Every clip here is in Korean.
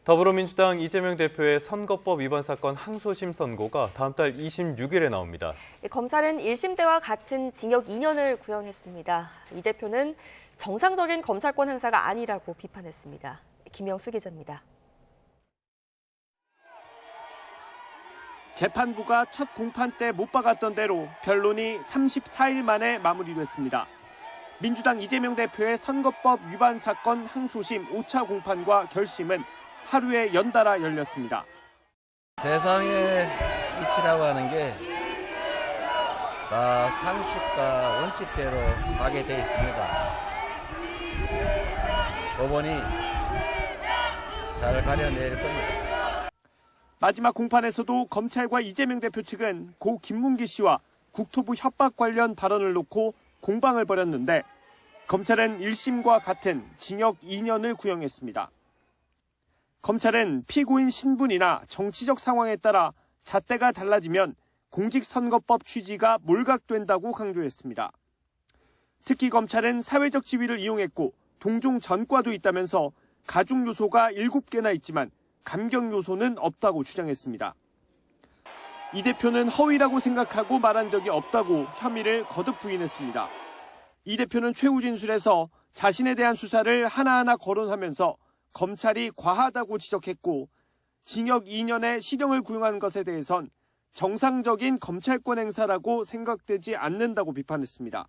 더불어민주당 이재명 대표의 선거법 위반 사건 항소심 선고가 다음 달 26일에 나옵니다. 검찰은 1심 때와 같은 징역 2년을 구형했습니다. 이 대표는 정상적인 검찰권 행사가 아니라고 비판했습니다. 김영수 기자입니다. 재판부가 첫 공판 때 못 박았던 대로 변론이 34일 만에 마무리됐습니다. 민주당 이재명 대표의 선거법 위반 사건 항소심 5차 공판과 결심은 하루에 연달아 열렸습니다. 세상의 이치라고 하는 게 다 상식과 원칙대로 가게 돼 있습니다. 법원이 잘 가려낼 겁니다. 마지막 공판에서도 검찰과 이재명 대표 측은 고 김문기 씨와 국토부 협박 관련 발언을 놓고 공방을 벌였는데 검찰은 1심과 같은 징역 2년을 구형했습니다. 검찰은 피고인 신분이나 정치적 상황에 따라 잣대가 달라지면 공직선거법 취지가 몰각된다고 강조했습니다. 특히 검찰은 사회적 지위를 이용했고 동종 전과도 있다면서 가중 요소가 7개나 있지만 감경 요소는 없다고 주장했습니다. 이 대표는 허위라고 생각하고 말한 적이 없다고 혐의를 거듭 부인했습니다. 이 대표는 최후 진술에서 자신에 대한 수사를 하나하나 거론하면서 검찰이 과하다고 지적했고 징역 2년의 실형을 구형한 것에 대해선 정상적인 검찰권 행사라고 생각되지 않는다고 비판했습니다.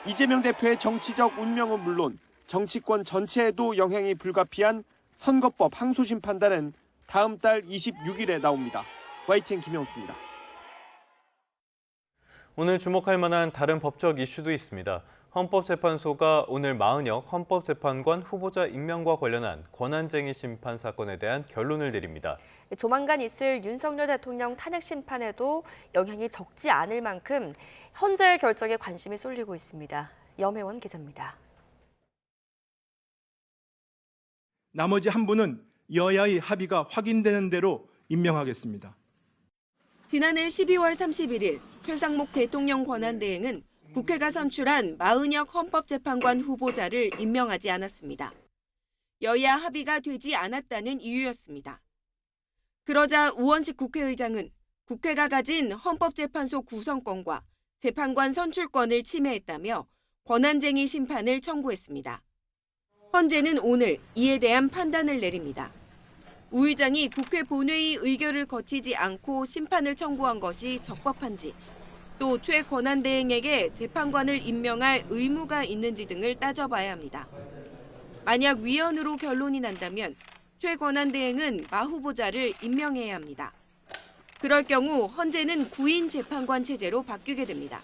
이재명 대표의 정치적 운명은 물론 정치권 전체에도 영향이 불가피한 선거법 항소심 판단은 다음 달 26일에 나옵니다. YTN 김영수입니다. 오늘 주목할 만한 다른 법적 이슈도 있습니다. 헌법재판소가 오늘 마은혁 헌법재판관 후보자 임명과 관련한 권한쟁의 심판 사건에 대한 결론을 내립니다. 조만간 있을 윤석열 대통령 탄핵 심판에도 영향이 적지 않을 만큼 헌재의 결정에 관심이 쏠리고 있습니다. 염혜원 기자입니다. 나머지 한 분은 여야의 합의가 확인되는 대로 임명하겠습니다. 지난해 12월 31일 표상목 대통령 권한대행은 국회가 선출한 마은혁 헌법재판관 후보자를 임명하지 않았습니다. 여야 합의가 되지 않았다는 이유였습니다. 그러자 우원식 국회의장은 국회가 가진 헌법재판소 구성권과 재판관 선출권을 침해했다며 권한쟁의 심판을 청구했습니다. 헌재는 오늘 이에 대한 판단을 내립니다. 우 의장이 국회 본회의 의결을 거치지 않고 심판을 청구한 것이 적법한지, 또 최 권한대행에게 재판관을 임명할 의무가 있는지 등을 따져봐야 합니다. 만약 위헌으로 결론이 난다면 최 권한대행은 마 후보자를 임명해야 합니다. 그럴 경우 헌재는 구인 재판관 체제로 바뀌게 됩니다.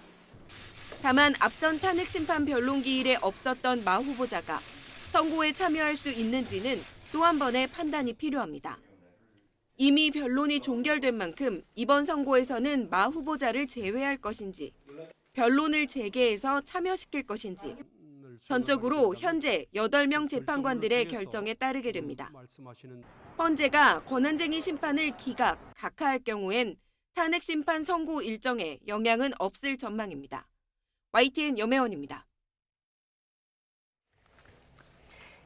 다만 앞선 탄핵 심판 변론 기일에 없었던 마 후보자가 선고에 참여할 수 있는지는 또 한 번의 판단이 필요합니다. 이미 변론이 종결된 만큼 이번 선고에서는 마 후보자를 제외할 것인지, 변론을 재개해서 참여시킬 것인지, 전적으로 현재 8명 재판관들의 결정에 따르게 됩니다. 헌재가 권한쟁의 심판을 기각, 각하할 경우엔 탄핵 심판 선고 일정에 영향은 없을 전망입니다. YTN 염혜원입니다.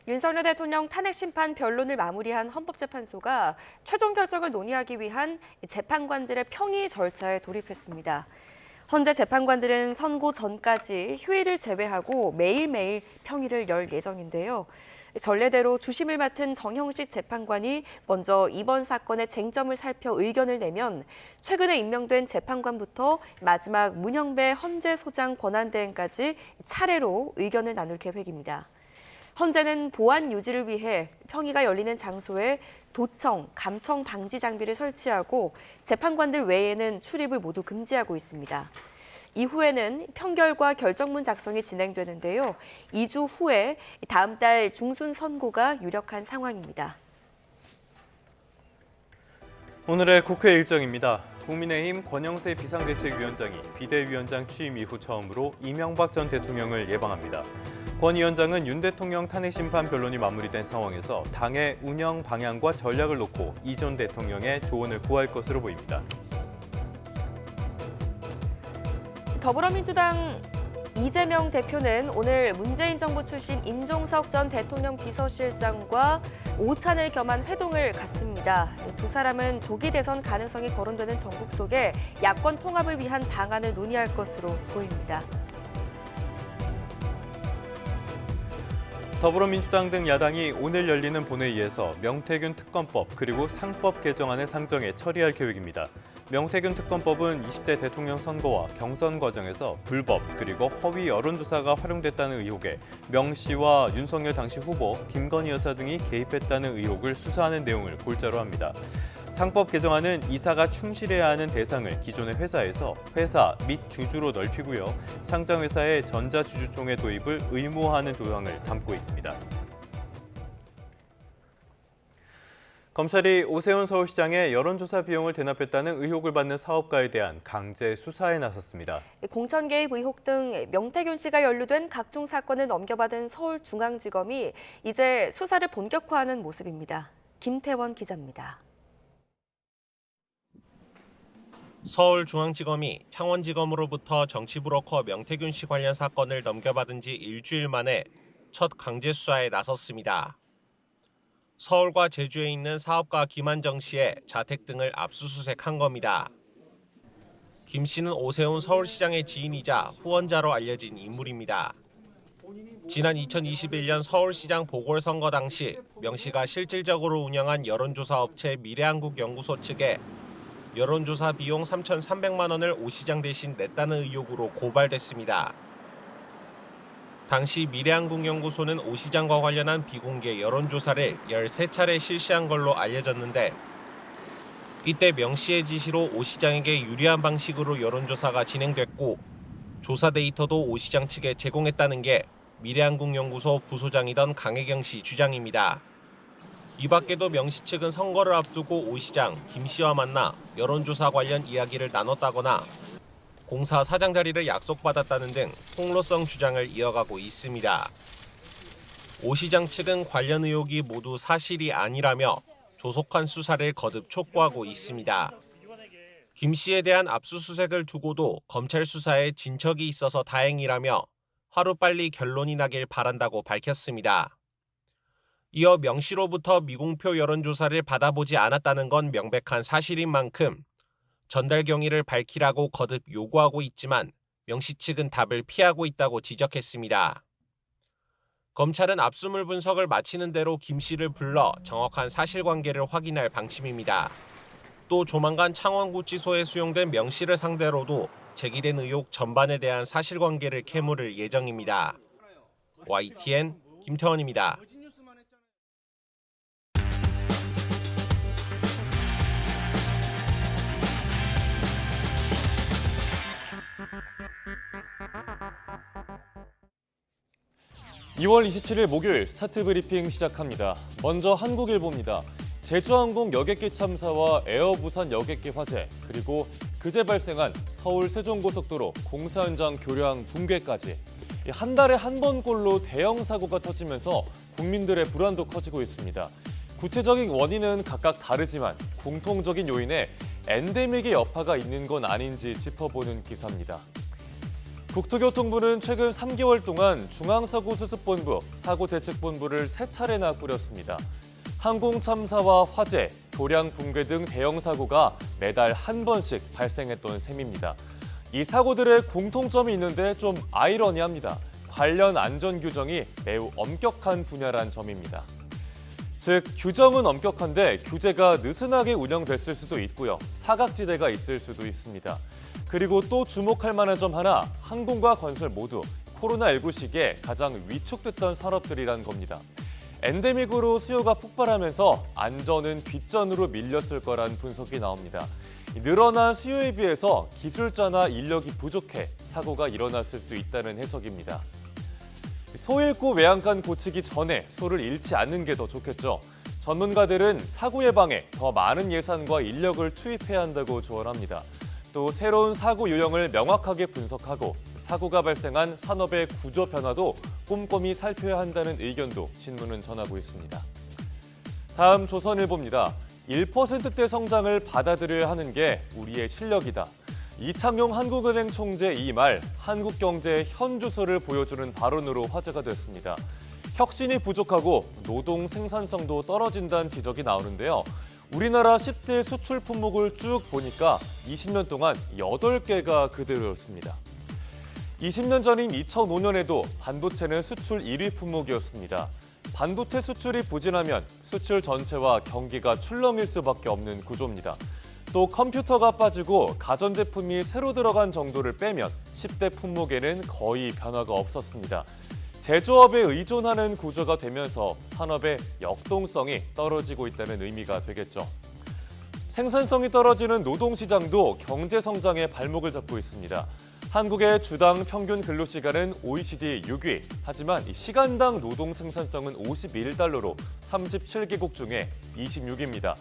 윤석열 대통령 탄핵 심판 변론을 마무리한 헌법재판소가 최종 결정을 논의하기 위한 재판관들의 평의 절차에 돌입했습니다. 헌재 재판관들은 선고 전까지 휴일을 제외하고 매일매일 평의를 열 예정인데요. 전례대로 주심을 맡은 정형식 재판관이 먼저 이번 사건의 쟁점을 살펴 의견을 내면 최근에 임명된 재판관부터 마지막 문영배 헌재소장 권한대행까지 차례로 의견을 나눌 계획입니다. 헌재는 보안 유지를 위해 평의가 열리는 장소에 도청, 감청 방지 장비를 설치하고 재판관들 외에는 출입을 모두 금지하고 있습니다. 이후에는 평결과 결정문 작성이 진행되는데요. 2주 후에 다음 달 중순 선고가 유력한 상황입니다. 오늘의 국회 일정입니다. 국민의힘 권영세 비상대책위원장이 비대위원장 취임 이후 처음으로 이명박 전 대통령을 예방합니다. 권 위원장은 윤 대통령 탄핵 심판 변론이 마무리된 상황에서 당의 운영 방향과 전략을 놓고 이 전 대통령의 조언을 구할 것으로 보입니다. 더불어민주당 이재명 대표는 오늘 문재인 정부 출신 임종석 전 대통령 비서실장과 오찬을 겸한 회동을 갖습니다. 두 사람은 조기 대선 가능성이 거론되는 전국 속에 야권 통합을 위한 방안을 논의할 것으로 보입니다. 더불어민주당 등 야당이 오늘 열리는 본회의에서 명태균 특검법 그리고 상법 개정안을 상정해 처리할 계획입니다. 명태균 특검법은 20대 대통령 선거와 경선 과정에서 불법 그리고 허위 여론조사가 활용됐다는 의혹에 명 씨와 윤석열 당시 후보 김건희 여사 등이 개입했다는 의혹을 수사하는 내용을 골자로 합니다. 상법 개정안은 이사가 충실해야 하는 대상을 기존의 회사에서 회사 및 주주로 넓히고요. 상장회사의 전자주주총회 도입을 의무화하는 조항을 담고 있습니다. 검찰이 오세훈 서울시장의 여론조사 비용을 대납했다는 의혹을 받는 사업가에 대한 강제 수사에 나섰습니다. 공천 개입 의혹 등 명태균 씨가 연루된 각종 사건을 넘겨받은 서울중앙지검이 이제 수사를 본격화하는 모습입니다. 김태원 기자입니다. 서울중앙지검이 창원지검으로부터 정치브로커 명태균 씨 관련 사건을 넘겨받은 지 일주일 만에 첫 강제 수사에 나섰습니다. 서울과 제주에 있는 사업가 김한정 씨의 자택 등을 압수수색한 겁니다. 김 씨는 오세훈 서울시장의 지인이자 후원자로 알려진 인물입니다. 지난 2021년 서울시장 보궐선거 당시 명 씨가 실질적으로 운영한 여론조사 업체 미래한국연구소 측에 여론조사 비용 3,300만 원을 오 시장 대신 냈다는 의혹으로 고발됐습니다. 당시 미래한국연구소는 오 시장과 관련한 비공개 여론조사를 13차례 실시한 걸로 알려졌는데 이때 명 씨의 지시로 오 시장에게 유리한 방식으로 여론조사가 진행됐고 조사 데이터도 오 시장 측에 제공했다는 게 미래한국연구소 부소장이던 강혜경 씨 주장입니다. 이 밖에도 명 씨 측은 선거를 앞두고 오 시장, 김 씨와 만나 여론조사 관련 이야기를 나눴다거나 공사 사장 자리를 약속받았다는 등 폭로성 주장을 이어가고 있습니다. 오 시장 측은 관련 의혹이 모두 사실이 아니라며 조속한 수사를 거듭 촉구하고 있습니다. 김 씨에 대한 압수수색을 두고도 검찰 수사에 진척이 있어서 다행이라며 하루빨리 결론이 나길 바란다고 밝혔습니다. 이어 명 씨로부터 미공표 여론조사를 받아보지 않았다는 건 명백한 사실인 만큼 전달 경위를 밝히라고 거듭 요구하고 있지만 명 씨 측은 답을 피하고 있다고 지적했습니다. 검찰은 압수물 분석을 마치는 대로 김 씨를 불러 정확한 사실관계를 확인할 방침입니다. 또 조만간 창원구치소에 수용된 명 씨를 상대로도 제기된 의혹 전반에 대한 사실관계를 캐물을 예정입니다. YTN 김태원입니다. (2월 27일) 목요일 스타트 브리핑 시작합니다. 먼저 한국일보입니다. 제주항공 여객기 참사와 에어부산 여객기 화재, 그리고 그제 발생한 서울 세종고속도로 공사 현장 교량 붕괴까지 한 달에 한 번꼴로 대형 사고가 터지면서 국민들의 불안도 커지고 있습니다. 구체적인 원인은 각각 다르지만 공통적인 요인에 엔데믹의 여파가 있는 건 아닌지 짚어보는 기사입니다. 국토교통부는 최근 3개월 동안 중앙사고수습본부, 사고대책본부를 3차례나 꾸렸습니다. 항공 참사와 화재, 교량 붕괴 등 대형 사고가 매달 한 번씩 발생했던 셈입니다. 이 사고들의 공통점이 있는데 좀 아이러니합니다. 관련 안전 규정이 매우 엄격한 분야란 점입니다. 즉, 규정은 엄격한데 규제가 느슨하게 운영됐을 수도 있고요. 사각지대가 있을 수도 있습니다. 그리고 또 주목할 만한 점 하나, 항공과 건설 모두 코로나19 시기에 가장 위축됐던 산업들이란 겁니다. 엔데믹으로 수요가 폭발하면서 안전은 뒷전으로 밀렸을 거란 분석이 나옵니다. 늘어난 수요에 비해서 기술자나 인력이 부족해 사고가 일어났을 수 있다는 해석입니다. 소 잃고 외양간 고치기 전에 소를 잃지 않는 게 더 좋겠죠. 전문가들은 사고 예방에 더 많은 예산과 인력을 투입해야 한다고 조언합니다. 또 새로운 사고 유형을 명확하게 분석하고 사고가 발생한 산업의 구조 변화도 꼼꼼히 살펴야 한다는 의견도 신문은 전하고 있습니다. 다음 조선일보입니다. 1%대 성장을 받아들여야 하는 게 우리의 실력이다. 이창용 한국은행 총재 이 말, 한국 경제의 현주소를 보여주는 발언으로 화제가 됐습니다. 혁신이 부족하고 노동 생산성도 떨어진다는 지적이 나오는데요. 우리나라 10대 수출 품목을 쭉 보니까 20년 동안 8개가 그대로였습니다. 20년 전인 2005년에도 반도체는 수출 1위 품목이었습니다. 반도체 수출이 부진하면 수출 전체와 경기가 출렁일 수밖에 없는 구조입니다. 또 컴퓨터가 빠지고 가전제품이 새로 들어간 정도를 빼면 10대 품목에는 거의 변화가 없었습니다. 제조업에 의존하는 구조가 되면서 산업의 역동성이 떨어지고 있다는 의미가 되겠죠. 생산성이 떨어지는 노동시장도 경제 성장의 발목을 잡고 있습니다. 한국의 주당 평균 근로시간은 OECD 6위, 하지만 시간당 노동 생산성은 51달러로 37개국 중에 26위입니다.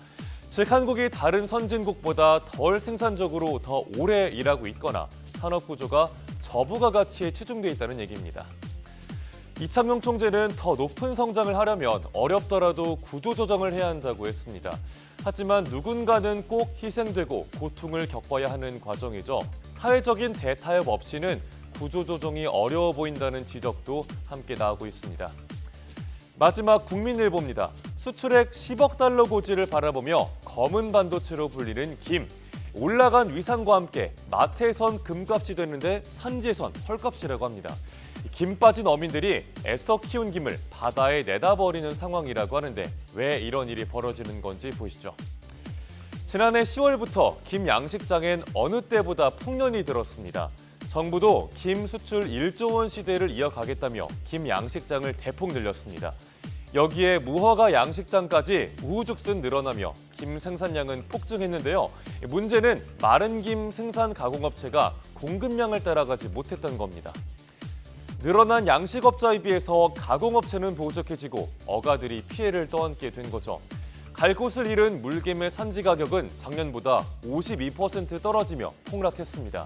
즉 한국이 다른 선진국보다 덜 생산적으로 더 오래 일하고 있거나 산업 구조가 저부가 가치에 치중돼 있다는 얘기입니다. 이창용 총재는 더 높은 성장을 하려면 어렵더라도 구조조정을 해야 한다고 했습니다. 하지만 누군가는 꼭 희생되고 고통을 겪어야 하는 과정이죠. 사회적인 대타협 없이는 구조조정이 어려워 보인다는 지적도 함께 나오고 있습니다. 마지막 국민일보입니다. 수출액 10억 달러 고지를 바라보며 검은 반도체로 불리는 김. 올라간 위상과 함께 마트에선 금값이 되는데 산지에선 헐값이라고 합니다. 김 빠진 어민들이 애써 키운 김을 바다에 내다버리는 상황이라고 하는데 왜 이런 일이 벌어지는 건지 보시죠. 지난해 10월부터 김 양식장엔 어느 때보다 풍년이 들었습니다. 정부도 김 수출 1조 원 시대를 이어가겠다며 김 양식장을 대폭 늘렸습니다. 여기에 무허가 양식장까지 우후죽순 늘어나며 김 생산량은 폭증했는데요. 문제는 마른 김 생산 가공업체가 공급량을 따라가지 못했던 겁니다. 늘어난 양식업자에 비해서 가공업체는 부족해지고 어가들이 피해를 떠안게 된 거죠. 갈 곳을 잃은 물김의 산지 가격은 작년보다 52% 떨어지며 폭락했습니다.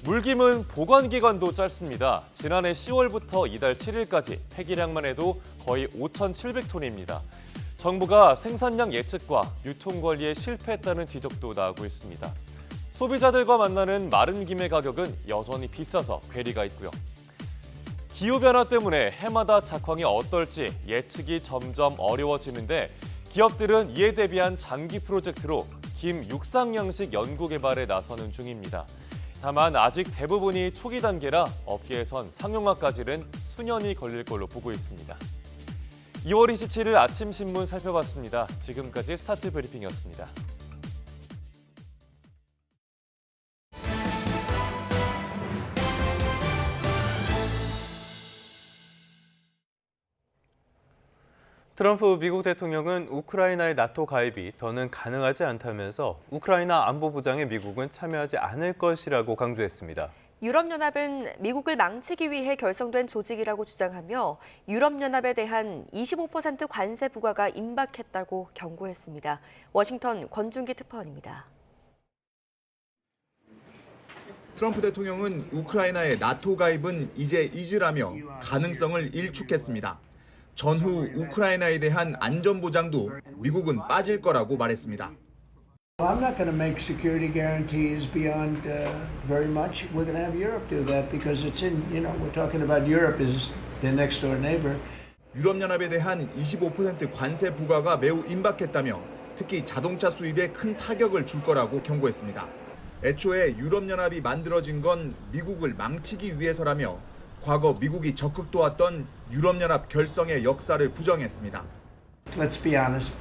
물김은 보관 기간도 짧습니다. 지난해 10월부터 이달 7일까지 폐기량만 해도 거의 5,700톤입니다. 정부가 생산량 예측과 유통 관리에 실패했다는 지적도 나오고 있습니다. 소비자들과 만나는 마른 김의 가격은 여전히 비싸서 괴리가 있고요. 기후변화 때문에 해마다 작황이 어떨지 예측이 점점 어려워지는데 기업들은 이에 대비한 장기 프로젝트로 김 육상 양식 연구 개발에 나서는 중입니다. 다만 아직 대부분이 초기 단계라 업계에선 상용화까지는 수년이 걸릴 걸로 보고 있습니다. 2월 27일 아침 신문 살펴봤습니다. 지금까지 스타트 브리핑이었습니다. 트럼프 미국 대통령은 우크라이나의 나토 가입이 더는 가능하지 않다면서 우크라이나 안보부장에 미국은 참여하지 않을 것이라고 강조했습니다. 유럽연합은 미국을 망치기 위해 결성된 조직이라고 주장하며 유럽연합에 대한 25% 관세 부과가 임박했다고 경고했습니다. 워싱턴 권준기 특파원입니다. 트럼프 대통령은 우크라이나의 나토 가입은 이제 잊으라며 가능성을 일축했습니다. 전후 우크라이나에 대한 안전보장도 미국은 빠질 거라고 말했습니다. I'm not going to make security guarantees beyond very much. We're going to have Europe do that because it's in, we're talking about Europe is their next door neighbor. 유럽연합에 대한 25% 관세 부과가 매우 임박했다며 특히 자동차 수입에 큰 타격을 줄 거라고 경고했습니다. 애초에 유럽연합이 만들어진 건 미국을 망치기 위해서라며 과거 미국이 적극 도왔던 유럽연합 결성의 역사를 부정했습니다. Let's be honest.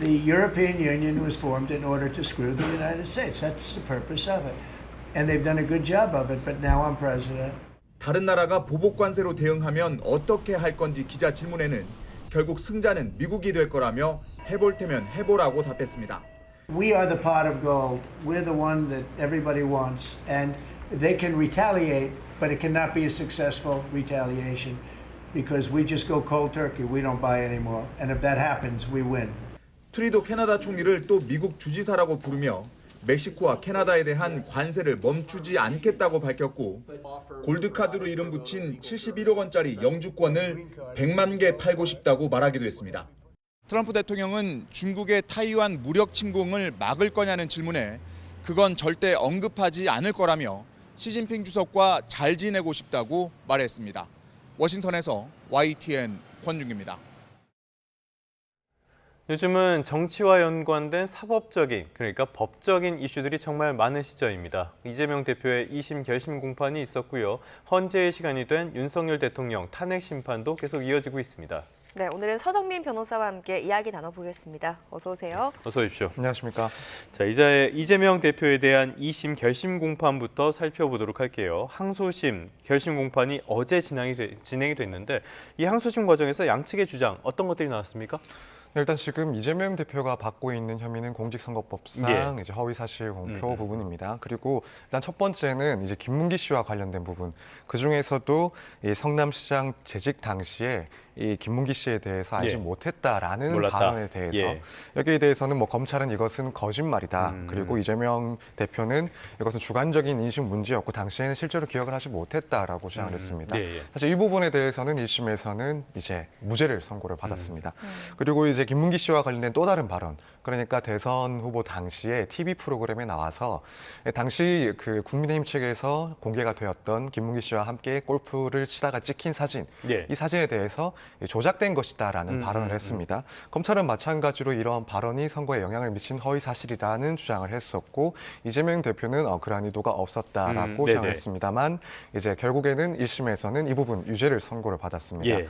The European Union was formed in order to screw the United States. That's the purpose of it. And they've done a good job of it, but now I'm president. 다른 나라가 보복 관세로 대응하면 어떻게 할 건지 기자 질문에는 결국 승자는 미국이 될 거라며 해볼 테면 해보라고 답했습니다. We are the pot of gold. We're the one that everybody wants. And they can retaliate, but it cannot be a successful retaliation because we just go cold turkey. We don't buy anymore. And if that happens, we win. 트리도 캐나다 총리를 또 미국 주지사라고 부르며 멕시코와 캐나다에 대한 관세를 멈추지 않겠다고 밝혔고 골드카드로 이름 붙인 71억 원짜리 영주권을 100만 개 팔고 싶다고 말하기도 했습니다. 트럼프 대통령은 중국의 타이완 무력 침공을 막을 거냐는 질문에 그건 절대 언급하지 않을 거라며 시진핑 주석과 잘 지내고 싶다고 말했습니다. 워싱턴에서 YTN 권윤기입니다. 요즘은 정치와 연관된 사법적인, 그러니까 법적인 이슈들이 정말 많은 시점입니다. 이재명 대표의 2심 결심 공판이 있었고요. 헌재의 시간이 된 윤석열 대통령 탄핵 심판도 계속 이어지고 있습니다. 네, 오늘은 서정민 변호사와 함께 이야기 나눠보겠습니다. 어서 오세요. 어서 오십시오. 안녕하십니까. 자, 이제 이재명 대표에 대한 2심 결심 공판부터 살펴보도록 할게요. 항소심 결심 공판이 어제 진행이 됐는데 이 항소심 과정에서 양측의 주장 어떤 것들이 나왔습니까? 일단 지금 이재명 대표가 받고 있는 혐의는 공직선거법상 예. 이제 허위사실 공표 부분입니다. 그리고 일단 첫 번째는 이제 김문기 씨와 관련된 부분. 그 중에서도 이 성남시장 재직 당시에 이 김문기 씨에 대해서 알지 예. 못했다라는 몰랐다. 발언에 대해서 예. 여기에 대해서는 뭐 검찰은 이것은 거짓말이다. 그리고 이재명 대표는 이것은 주관적인 인식 문제였고 당시에는 실제로 기억을 하지 못했다라고 주장을 했습니다. 예, 예. 사실 이 부분에 대해서는 1심에서는 이제 무죄를 선고를 받았습니다. 그리고 이제 김문기 씨와 관련된 또 다른 발언, 그러니까 대선 후보 당시에 TV 프로그램에 나와서 당시 그 국민의힘 측에서 공개가 되었던 김문기 씨와 함께 골프를 치다가 찍힌 사진, 예. 이 사진에 대해서 조작된 것이다라는 발언을 했습니다. 검찰은 마찬가지로 이런 발언이 선거에 영향을 미친 허위 사실이라는 주장을 했었고 이재명 대표는 그러한 의도가 없었다라고 주장을 네네. 했습니다만 이제 결국에는 1심에서는 이 부분 유죄를 선고를 받았습니다. 예.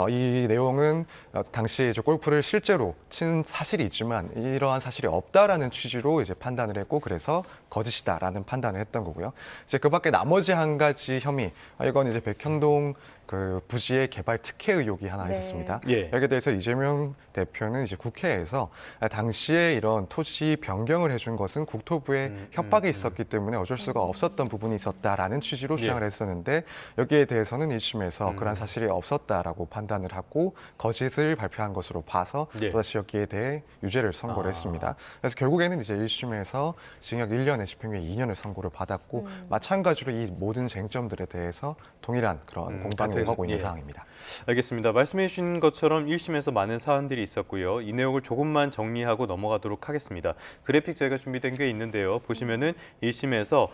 이 내용은 당시 이제 골프를 실제로 친 사실이 있지만 이러한 사실이 없다라는 취지로 이제 판단을 했고 그래서 거짓이다라는 판단을 했던 거고요. 이제 그밖에 나머지 한 가지 혐의, 이건 이제 백현동 그 부지의 개발 특혜 의혹이 하나 있었습니다. 예. 여기에 대해서 이재명 대표는 이제 국회에서 당시에 이런 토지 변경을 해준 것은 국토부의 협박이 있었기 때문에 어쩔 수가 없었던 부분이 있었다라는 취지로 주장을 했었는데 여기에 대해서는 1심에서 그런 사실이 없었다라고 판단을 하고 거짓을 발표한 것으로 봐서 예. 또다시 여기에 대해 유죄를 선고를 했습니다. 그래서 결국에는 이제 1심에서 징역 1년에 집행유예 2년을 선고를 받았고 마찬가지로 이 모든 쟁점들에 대해서 동일한 그런 공방이 같은, 오가고 있는 예. 상황입니다. 알겠습니다. 말씀해 주신 것처럼 1심에서 많은 사안들이 있었고요. 이 내용을 조금만 정리하고 넘어가도록 하겠습니다. 그래픽 저희가 준비된 게 있는데요. 보시면은 1심에서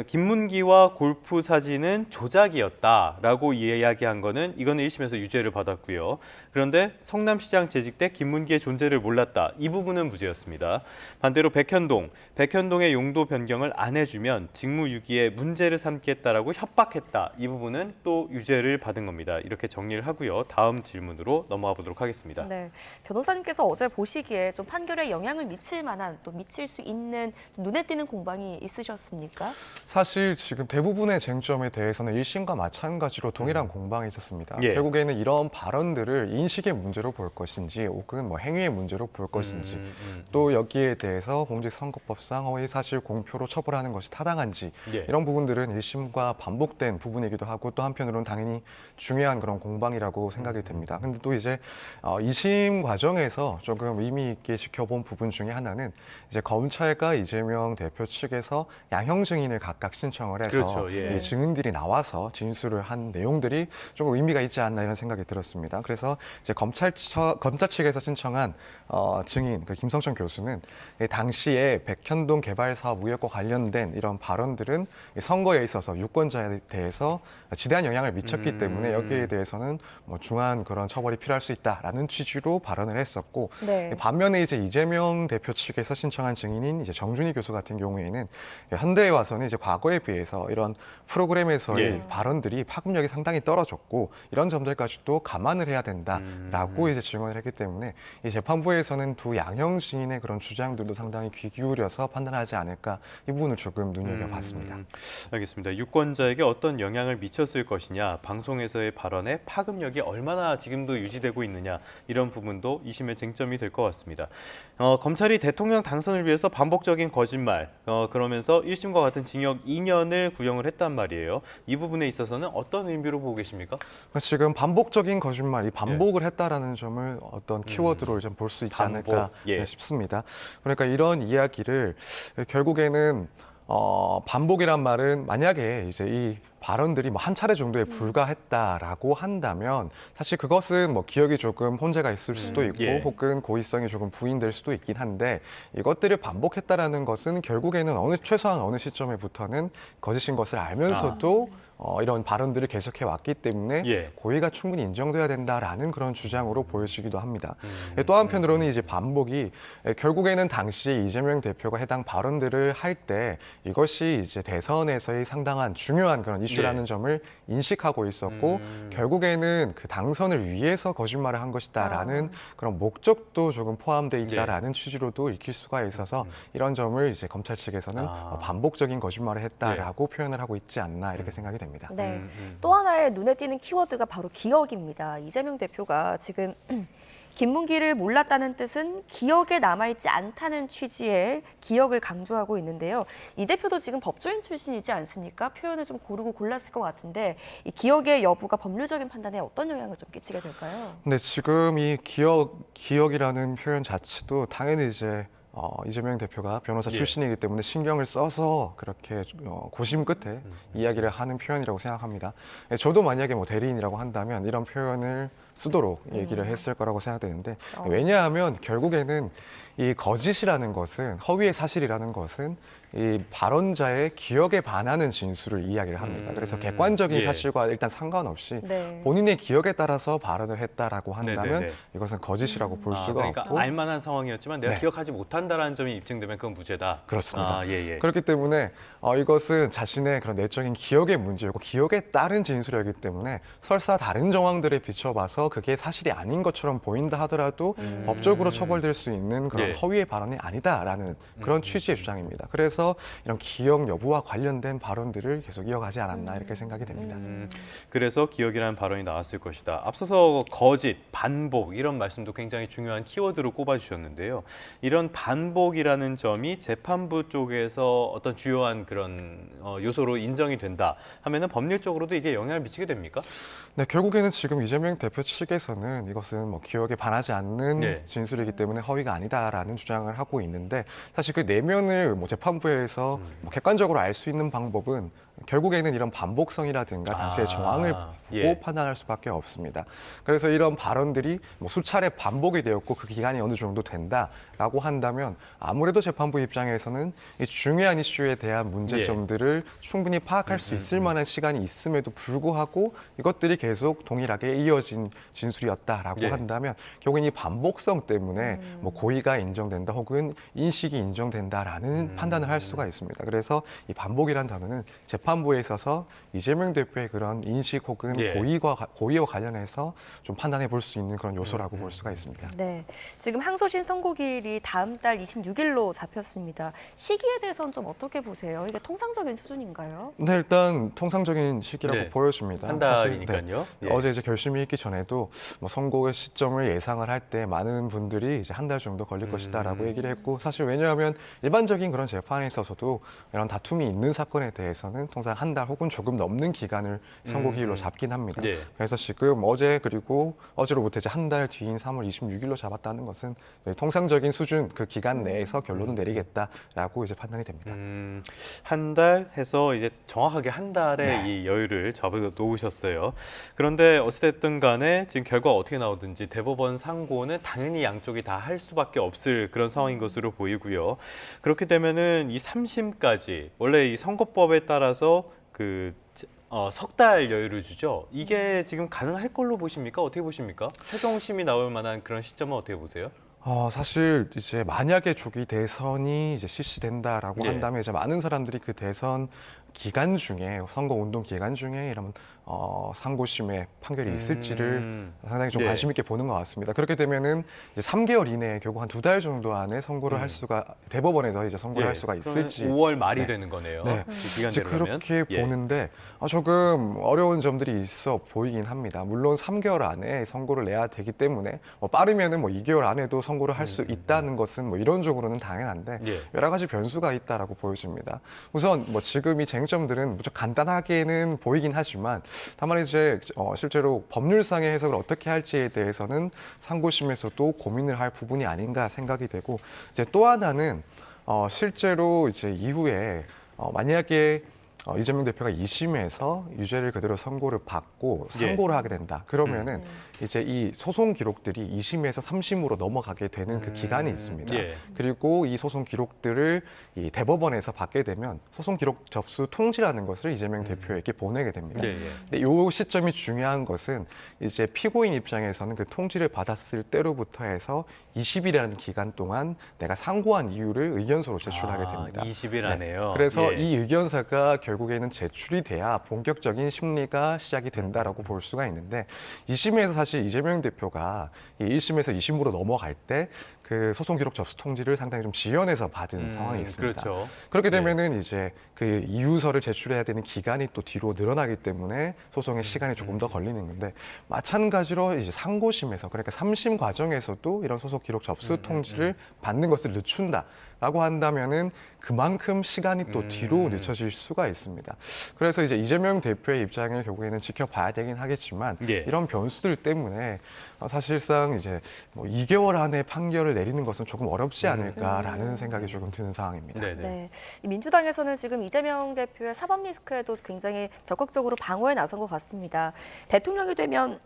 김문기와 골프 사진은 조작이었다라고 이야기한 거는 이거는 1심에서 유죄를 받았고요. 그런데 성남시장 재직 때 김문기의 존재를 몰랐다. 이 부분은 무죄였습니다. 반대로 백현동의 용도 변경을 안 해주면 직무유기에 문제를 삼겠다라고 협박했다. 이 부분은 또 유죄를 받은 겁니다. 이렇게 정리를 하고요. 다음 질문으로 넘어가 보도록 하겠습니다. 네, 변호사님께서 어제 보시기에 좀 판결에 영향을 미칠 만한 또 미칠 수 있는 눈에 띄는 공방이 있으셨습니까? 사실 지금 대부분의 쟁점에 대해서는 1심과 마찬가지로 동일한 공방이 있었습니다. 예. 결국에는 이런 발언들을 인식의 문제로 볼 것인지 혹은 뭐 행위의 문제로 볼 것인지 또 여기에 대해서 공직선거법상 허위사실 공표로 처벌하는 것이 타당한지 예. 이런 부분들은 1심과 반복된 부분이기도 하고 또 한편으로는 당연히 중요한 그런 공방이라고 생각이 됩니다. 근데 또 이제 2심 과정에서 조금 의미 있게 지켜본 부분 중에 하나는 이제 검찰과 이재명 대표 측에서 양형 증인을 각각 신청을 해서 그렇죠. 예. 이 증인들이 나와서 진술을 한 내용들이 조금 의미가 있지 않나 이런 생각이 들었습니다. 그래서 이제 검찰 측에서 신청한 증인 그 김성천 교수는 당시에 백현동 개발 사업 의혹과 관련된 이런 발언들은 선거에 있어서 유권자에 대해서 지대한 영향을 미쳤기 때문에 여기에 대해서는 뭐 중한 그런 처벌이 필요할 수 있다라는 취지로 발언을 했었고 네. 반면에 이제 이재명 대표 측에서 신청한 증인인 이제 정준희 교수 같은 경우에는 현대에 와서는 이제 과거에 비해서 이런 프로그램에서의 예. 발언들이 파급력이 상당히 떨어졌고 이런 점들까지도 감안을 해야 된다라고 이제 증언을 했기 때문에 이 재판부에서는 두 양형 증인의 그런 주장들도 상당히 귀 기울여서 판단하지 않을까 이 부분을 조금 눈여겨봤습니다. 알겠습니다. 유권자에게 어떤 영향을 미쳤을 것이냐, 방송에서의 발언의 파급력이 얼마나 지금도 유지되고 있느냐 이런 부분도 2심의 쟁점이 될 것 같습니다. 검찰이 대통령 당선을 위해서 반복적인 거짓말 그러면서 1심과 같은 징역 2년을 구형을 했단 말이에요. 이 부분에 있어서는 어떤 의미로 보고 계십니까? 지금 반복적인 거짓말, 이 반복을 했다라는 점을 어떤 키워드로 좀 볼 수 있지 반복, 않을까 예. 싶습니다. 그러니까 이런 이야기를 결국에는 반복이란 말은 만약에 이제 이 발언들이 뭐 한 차례 정도에 불과했다라고 한다면 사실 그것은 뭐 기억이 조금 혼재가 있을 수도 있고 예. 혹은 고의성이 조금 부인될 수도 있긴 한데 이것들을 반복했다라는 것은 결국에는 최소한 어느 시점에부터는 거짓인 것을 알면서도 이런 발언들을 계속해 왔기 때문에 예. 고의가 충분히 인정돼야 된다라는 그런 주장으로 보여지기도 합니다. 또 한편으로는 이제 반복이 결국에는 당시에 이재명 대표가 해당 발언들을 할 때 이것이 이제 대선에서의 상당한 중요한 그런 이슈라는 점을 인식하고 있었고 결국에는 그 당선을 위해서 거짓말을 한 것이다라는 그런 목적도 조금 포함되어 있다라는 취지로도 읽힐 수가 있어서 이런 점을 이제 검찰 측에서는 반복적인 거짓말을 했다라고 표현을 하고 있지 않나 이렇게 생각이 됩니다. 네. 또 하나의 눈에 띄는 키워드가 바로 기억입니다. 이재명 대표가 지금 김문기를 몰랐다는 뜻은 기억에 남아있지 않다는 취지의 기억을 강조하고 있는데요. 이 대표도 지금 법조인 출신이지 않습니까? 표현을 좀 고르고 골랐을 것 같은데 이 기억의 여부가 법률적인 판단에 어떤 영향을 좀 끼치게 될까요? 근데 지금 이 기억이라는 표현 자체도 당연히 이제 이재명 대표가 변호사 출신이기 때문에 신경을 써서 그렇게 고심 끝에 이야기를 하는 표현이라고 생각합니다. 저도 만약에 뭐 대리인이라고 한다면 이런 표현을 쓰도록 얘기를 했을 거라고 생각되는데 왜냐하면 결국에는 이 거짓이라는 것은 허위의 사실이라는 것은 이 발언자의 기억에 반하는 진술을 이야기를 합니다. 그래서 객관적인 사실과 일단 상관없이 본인의 기억에 따라서 발언을 했다라고 한다면 이것은 거짓이라고 볼 수가 그러니까 없고 알만한 상황이었지만 내가 기억하지 못한다라는 점이 입증되면 그건 무죄다. 그렇습니다. 예. 그렇기 때문에 이것은 자신의 그런 내적인 기억의 문제이고 기억에 따른 진술이기 때문에 설사 다른 정황들에 비춰봐서 그게 사실이 아닌 것처럼 보인다 하더라도 법적으로 처벌될 수 있는 그런 허위의 발언이 아니다라는 그런 취지의 주장입니다. 그래서 이런 기억 여부와 관련된 발언들을 계속 이어가지 않았나 이렇게 생각이 됩니다. 그래서 기억이라는 발언이 나왔을 것이다. 앞서서 거짓, 반복 이런 말씀도 굉장히 중요한 키워드로 꼽아주셨는데요. 이런 반복이라는 점이 재판부 쪽에서 어떤 주요한 그런 요소로 인정이 된다 하면은 법률적으로도 이게 영향을 미치게 됩니까? 네, 결국에는 지금 이재명 대표 측에서는 이것은 뭐 기억에 반하지 않는 진술이기 때문에 허위가 아니다라는 주장을 하고 있는데 사실 그 내면을 뭐 재판부에서 뭐 객관적으로 알 수 있는 방법은 결국에는 이런 반복성이라든가 당시의 정황을 보고 판단할 수밖에 없습니다. 그래서 이런 발언들이 뭐 수차례 반복이 되었고 그 기간이 어느 정도 된다라고 한다면 아무래도 재판부 입장에서는 이 중요한 이슈에 대한 문제점들을 충분히 파악할 수 있을 만한 시간이 있음에도 불구하고 이것들이 계속 동일하게 이어진 진술이었다라고 한다면 결국엔 이 반복성 때문에 뭐 고의가 인정된다 혹은 인식이 인정된다라는 판단을 할 수가 있습니다. 그래서 이 반복이라는 단어는 재판부에 있어서 이재명 대표의 그런 인식 혹은 고의와 관련해서 좀 판단해 볼 수 있는 그런 요소라고 볼 수가 있습니다. 네, 지금 항소심 선고일이 다음 달 26일로 잡혔습니다. 시기에 대해서는 좀 어떻게 보세요? 이게 통상적인 수준인가요? 네, 일단 통상적인 시기라고 보여집니다. 한 달이니까요. 어제 이제 결심이 있기 전에도 뭐 선고의 시점을 예상을 할 때 많은 분들이 이제 한 달 정도 걸릴 것이다라고 얘기를 했고 사실 왜냐하면 일반적인 그런 재판에 있어서도 이런 다툼이 있는 사건에 대해서는 통상 한 달 혹은 조금 넘는 기간을 선고기일로 잡긴 합니다. 그래서 지금 어제 그리고 어제로부터 이제 한 달 뒤인 3월 26일로 잡았다는 것은 통상적인 수준 그 기간 내에서 결론을 내리겠다라고 이제 판단이 됩니다. 한 달 해서 이제 정확하게 한 달의 이 여유를 잡아 놓으셨어요. 그런데 어찌됐든 간에 지금 결과가 어떻게 나오든지 대법원 상고는 당연히 양쪽이 다 할 수밖에 없을 그런 상황인 것으로 보이고요. 그렇게 되면은 이 3심까지 원래 이 선거법에 따라서 석 달 여유를 주죠. 이게 지금 가능할 걸로 보십니까? 어떻게 보십니까? 최종심이 나올 만한 그런 시점은 어떻게 보세요? 사실 이제 만약에 조기 대선이 이제 실시된다라고 한다면 이제 많은 사람들이 그 대선 기간 중에 선거 운동 기간 중에 이런 상고심의 판결이 있을지를 상당히 좀 관심 있게 보는 것 같습니다. 그렇게 되면은 이제 3개월 이내에 결국 한 2달 정도 안에 선고를 할 수가 대법원에서 이제 선고를 할 수가 있을지 5월 말이 되는 거네요. 네, 이제 그렇게 보는데 조금 어려운 점들이 있어 보이긴 합니다. 물론 3개월 안에 선고를 내야 되기 때문에 빠르면은 2개월 안에도 선고를 할 수 있다는 것은 이론적으로는 당연한데 여러 가지 변수가 있다라고 보여집니다. 우선 지금 이 쟁점들은 무척 간단하게는 보이긴 하지만 다만 이제 실제로 법률상의 해석을 어떻게 할지에 대해서는 상고심에서도 고민을 할 부분이 아닌가 생각이 되고 이제 또 하나는 실제로 이제 이후에 만약에 이재명 대표가 2심에서 유죄를 그대로 선고를 받고 예. 상고를 하게 된다. 그러면은 이제 이 소송 기록들이 2심에서 3심으로 넘어가게 되는 그 기간이 있습니다. 예. 그리고 이 소송 기록들을 이 대법원에서 받게 되면 소송 기록 접수 통지라는 것을 이재명 대표에게 보내게 됩니다. 예, 예. 근데 이 시점이 중요한 것은 이제 피고인 입장에서는 그 통지를 받았을 때로부터 해서 20일이라는 기간 동안 내가 상고한 이유를 의견서로 제출하게 됩니다. 20일 안에요. 그래서 예. 이 의견서가 결국에는 제출이 돼야 본격적인 심리가 시작이 된다라고 볼 수가 있는데 2심에서 사실 이재명 대표가 이 1심에서 2심으로 넘어갈 때 그 소송 기록 접수 통지를 상당히 좀 지연해서 받은 상황이 있습니다. 그렇죠. 그렇게 되면은 이제 그 이유서를 제출해야 되는 기간이 또 뒤로 늘어나기 때문에 소송의 시간이 조금 더 걸리는 건데 마찬가지로 이제 상고심에서 그러니까 3심 과정에서도 이런 소송 기록 접수 통지를 받는 것을 늦춘다라고 한다면은 그만큼 시간이 또 뒤로 늦춰질 수가 있습니다. 그래서 이제 이재명 대표의 입장을 결국에는 지켜봐야 되긴 하겠지만 예. 이런 변수들 때문에 사실상 이제 뭐 2개월 안에 판결을 내리는 것은 조금 어렵지 않을까라는 생각이 조금 드는 상황입니다. 네네. 네. 이 민주당에서는 지금 이재명 대표의 사법 리스크에도 굉장히 적극적으로 방어에 나선 것 같습니다. 대통령이 되면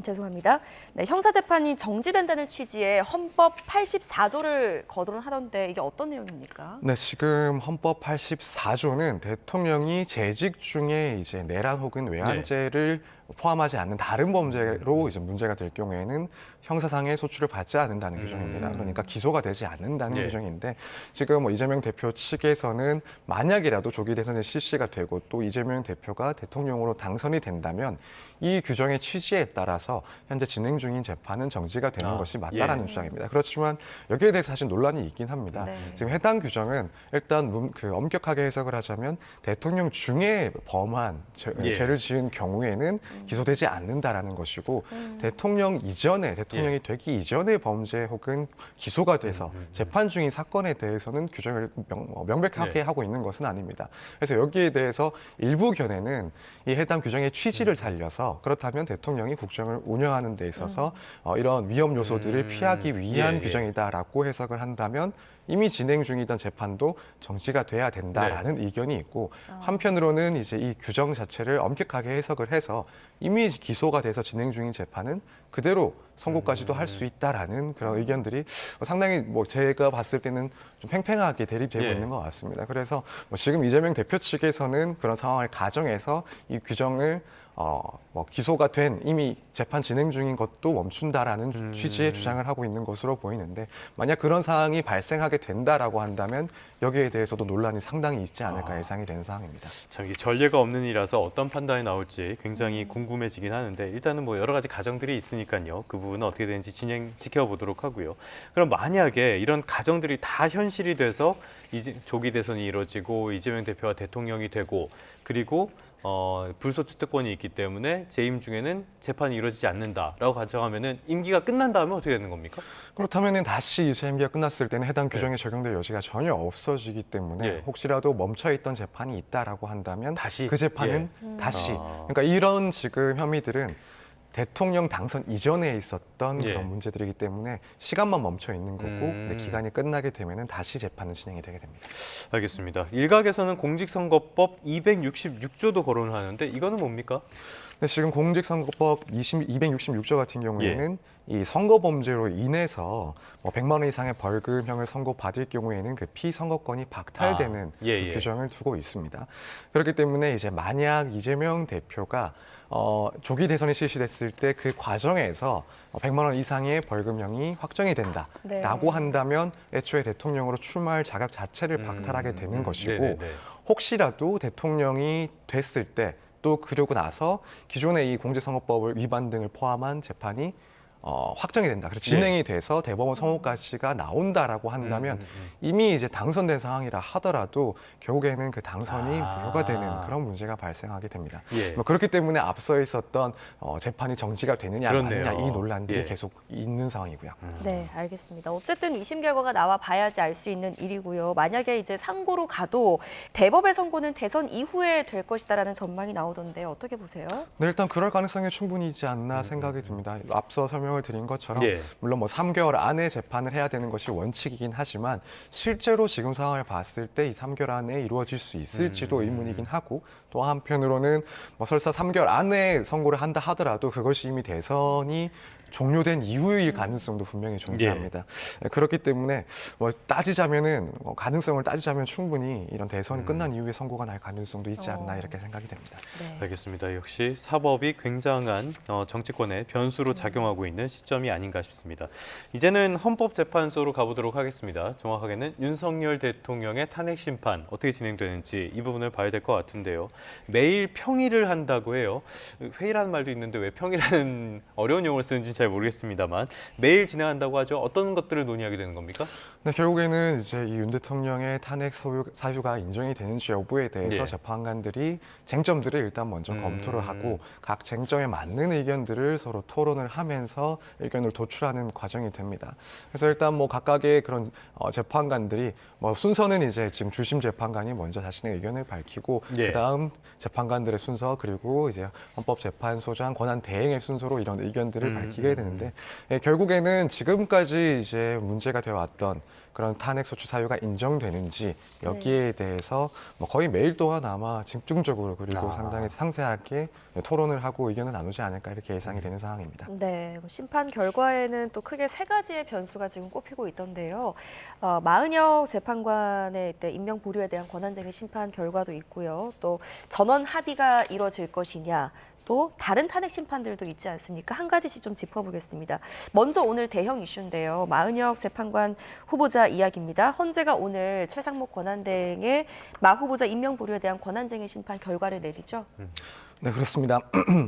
죄송합니다. 네, 형사재판이 정지된다는 취지의 헌법 84조를 거론하던데 이게 어떤 내용입니까? 네, 지금 헌법 84조는 대통령이 재직 중에 이제 내란 혹은 외환죄를 포함하지 않는 다른 범죄로 이제 문제가 될 경우에는 형사상의 소출을 받지 않는다는 규정입니다. 그러니까 기소가 되지 않는다는 예. 규정인데 지금 뭐 이재명 대표 측에서는 만약이라도 조기 대선이 실시가 되고 또 이재명 대표가 대통령으로 당선이 된다면 이 규정의 취지에 따라서 현재 진행 중인 재판은 정지가 되는 것이 맞다라는 주장입니다. 그렇지만 여기에 대해서 사실 논란이 있긴 합니다. 네. 지금 해당 규정은 일단 그 엄격하게 해석을 하자면 대통령 중에 범한 죄를 지은 경우에는 기소되지 않는다라는 것이고 대통령 이전에 대통령이 되기 이전의 범죄 혹은 기소가 돼서 재판 중인 사건에 대해서는 규정을 명백하게 하고 있는 것은 아닙니다. 그래서 여기에 대해서 일부 견해는 이 해당 규정의 취지를 살려서 그렇다면 대통령이 국정을 운영하는 데 있어서 이런 위험 요소들을 피하기 위한 규정이다라고 해석을 한다면 이미 진행 중이던 재판도 정지가 돼야 된다라는 의견이 있고 한편으로는 이제 이 규정 자체를 엄격하게 해석을 해서 이미 기소가 돼서 진행 중인 재판은 그대로 선고까지도 할 수 있다라는 그런 의견들이 상당히 뭐 제가 봤을 때는 좀 팽팽하게 대립되고 있는 것 같습니다. 그래서 뭐 지금 이재명 대표 측에서는 그런 상황을 가정해서 이 규정을 뭐 기소가 된 이미 재판 진행 중인 것도 멈춘다라는 취지의 주장을 하고 있는 것으로 보이는데 만약 그런 상황이 발생하게 된다라고 한다면 여기에 대해서도 논란이 상당히 있지 않을까 예상이 되는 상황입니다. 참 이게 전례가 없는 일이라서 어떤 판단이 나올지 굉장히 궁금해지긴 하는데 일단은 뭐 여러 가지 가정들이 있으니까요. 그 부분은 어떻게 되는지 지켜보도록 하고요. 그럼 만약에 이런 가정들이 다 현실이 돼서 이제 조기 대선이 이루어지고 이재명 대표가 대통령이 되고 그리고 불소추 특권이 있기 때문에 재임 중에는 재판이 이루어지지 않는다라고 가정하면은 임기가 끝난 다음에 어떻게 되는 겁니까? 그렇다면은 다시 이제 임기가 끝났을 때는 해당 규정에 적용될 여지가 전혀 없어지기 때문에 혹시라도 멈춰있던 재판이 있다라고 한다면 다시 그 재판은 다시 그러니까 이런 지금 혐의들은 대통령 당선 이전에 있었던 그런 문제들이기 때문에 시간만 멈춰 있는 거고 기간이 끝나게 되면은 다시 재판은 진행이 되게 됩니다. 알겠습니다. 일각에서는 공직선거법 266조도 거론을 하는데 이거는 뭡니까? 네, 지금 공직선거법 266조 같은 경우에는 이 선거 범죄로 인해서 뭐 100만 원 이상의 벌금형을 선고받을 경우에는 그 피선거권이 박탈되는 그 규정을 두고 있습니다. 그렇기 때문에 이제 만약 이재명 대표가 조기 대선이 실시됐을 때 그 과정에서 100만 원 이상의 벌금형이 확정이 된다라고 한다면 애초에 대통령으로 출마할 자격 자체를 박탈하게 되는 것이고 혹시라도 대통령이 됐을 때 또 그러고 나서 기존의 이 공직선거법을 위반 등을 포함한 재판이 확정이 된다. 그래서 진행이 돼서 대법원 선고까지가 나온다라고 한다면 이미 이제 당선된 상황이라 하더라도 결국에는 그 당선이 무효가 되는 그런 문제가 발생하게 됩니다. 뭐 그렇기 때문에 앞서 있었던 재판이 정지가 되느냐 마느냐 이 논란들이 계속 있는 상황이고요. 네, 알겠습니다. 어쨌든 2심 결과가 나와 봐야지 알 수 있는 일이고요. 만약에 이제 상고로 가도 대법의 선고는 대선 이후에 될 것이다라는 전망이 나오던데 어떻게 보세요? 네, 일단 그럴 가능성이 충분히 있지 않나 생각이 듭니다. 앞서 설명 설명을 드린 것처럼 예. 물론 뭐 3개월 안에 재판을 해야 되는 것이 원칙이긴 하지만 실제로 지금 상황을 봤을 때 이 3개월 안에 이루어질 수 있을지도 의문이긴 하고 또 한편으로는 뭐 설사 3개월 안에 선고를 한다 하더라도 그것이 이미 대선이 종료된 이후일 가능성도 분명히 존재합니다. 그렇기 때문에 뭐 따지자면은 가능성을 따지자면 충분히 이런 대선이 끝난 이후에 선고가 날 가능성도 있지 않나 이렇게 생각이 됩니다. 네. 알겠습니다. 역시 사법이 굉장한 정치권의 변수로 작용하고 있는 시점이 아닌가 싶습니다. 이제는 헌법재판소로 가보도록 하겠습니다. 정확하게는 윤석열 대통령의 탄핵 심판 어떻게 진행되는지 이 부분을 봐야 될 것 같은데요. 매일 평일을 한다고 해요. 회의라는 말도 있는데 왜 평이라는 어려운 용어를 쓰는지 잘 모르겠습니다만 매일 진행한다고 하죠. 어떤 것들을 논의하게 되는 겁니까? 네, 결국에는 이제 이 윤 대통령의 탄핵 사유가 인정이 되는지 여부에 대해서 예. 재판관들이 쟁점들을 일단 먼저 검토를 하고 각 쟁점에 맞는 의견들을 서로 토론을 하면서 의견을 도출하는 과정이 됩니다. 그래서 일단 뭐 각각의 그런 재판관들이 뭐 순서는 이제 지금 주심 재판관이 먼저 자신의 의견을 밝히고 예. 그다음 재판관들의 순서 그리고 이제 헌법재판소장 권한 대행의 순서로 이런 의견들을 밝히게 되는데 결국에는 지금까지 이제 문제가 되어 왔던 그런 탄핵 소추 사유가 인정되는지 여기에 대해서 뭐 거의 매일 동안 아마 집중적으로 그리고 상당히 상세하게 토론을 하고 의견을 나누지 않을까 이렇게 예상이 되는 상황입니다. 네, 심판 결과에는 또 크게 세 가지의 변수가 지금 꼽히고 있던데요. 마은혁 재판관의 임명 보류에 대한 권한쟁의 심판 결과도 있고요. 또 전원 합의가 이뤄질 것이냐. 또 다른 탄핵 심판들도 있지 않습니까? 한 가지씩 좀 짚어보겠습니다. 먼저 오늘 대형 이슈인데요. 마은혁 재판관 후보자 이야기입니다. 헌재가 오늘 최상목 권한대행의 마 후보자 임명 보류에 대한 권한쟁의 심판 결과를 내리죠. 네, 그렇습니다.